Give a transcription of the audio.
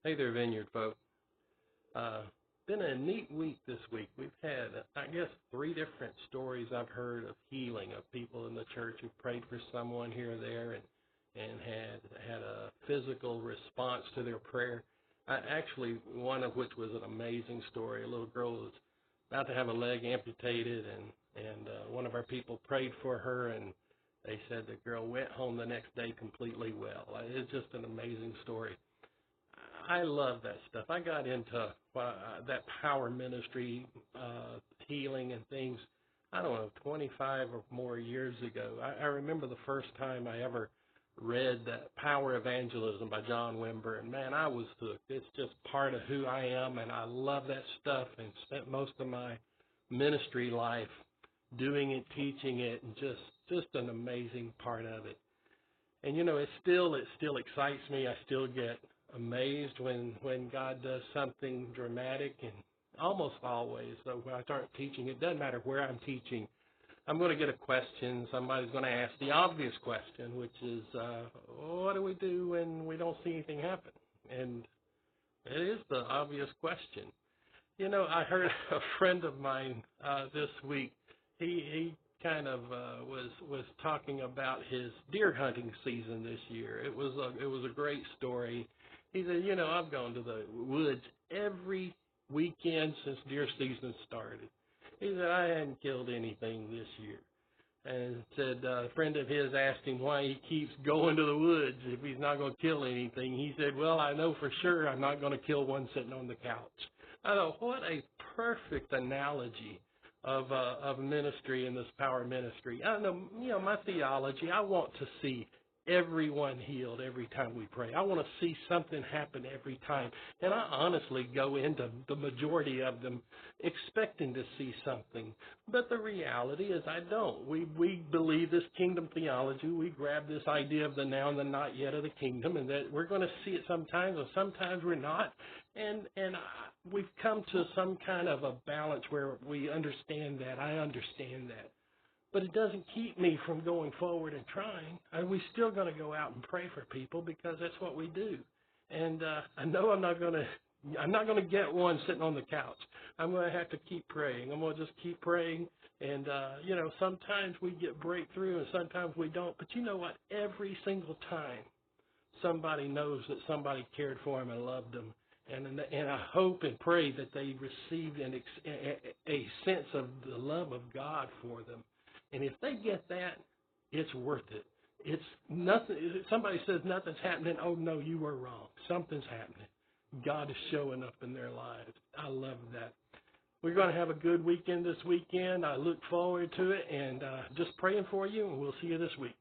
Hey there, Vineyard folk. Uh, been a neat week this week. We've had, I guess, three different stories I've heard of healing of people in the church who prayed for someone here or there and had a physical response to their prayer. Actually, one of which was an amazing story. A little girl was about to have a leg amputated, and one of our people prayed for her, and they said the girl went home the next day completely well. It's just an amazing story. I love that stuff. I got into that power ministry, healing and things, I don't know, 25 or more years ago. I remember the first time I ever read that Power Evangelism by John Wimber, and man, I was hooked. It's just part of who I am, and I love that stuff and spent most of my ministry life doing it, teaching it, and just an amazing part of it. And it still excites me. I still get amazed when God does something dramatic, and almost always though when I start teaching, it doesn't matter where I'm teaching, I'm going to get a question. Somebody's going to ask the obvious question, which is, what do we do when we don't see anything happen? And it is the obvious question. I heard a friend of mine this week. He kind of was talking about his deer hunting season this year. It was a great story. He said, I've gone to the woods every weekend since deer season started. He said I hadn't killed anything this year. And said a friend of his asked him why he keeps going to the woods if he's not going to kill anything. He said, well, I know for sure I'm not going to kill one sitting on the couch. I thought, what a perfect analogy of ministry in this power ministry. I know, my theology, I want to see everyone healed every time we pray. I want to see something happen every time. And I honestly go into the majority of them expecting to see something. But the reality is I don't. We believe this kingdom theology. We grab this idea of the now and the not yet of the kingdom, and that we're going to see it sometimes, and sometimes we're not. We've come to some kind of a balance where we understand that. I understand that. But it doesn't keep me from going forward and trying. We're still going to go out and pray for people because that's what we do. And I know I'm not going to get one sitting on the couch. I'm going to have to keep praying. I'm going to just keep praying. And, sometimes we get breakthrough and sometimes we don't. But you know what? Every single time somebody knows that somebody cared for them and loved them. And I hope and pray that they received a sense of the love of God for them. And if they get that, it's worth it. It's nothing. Somebody says nothing's happening. Oh, no, you were wrong. Something's happening. God is showing up in their lives. I love that. We're going to have a good weekend this weekend. I look forward to it, and just praying for you, and we'll see you this week.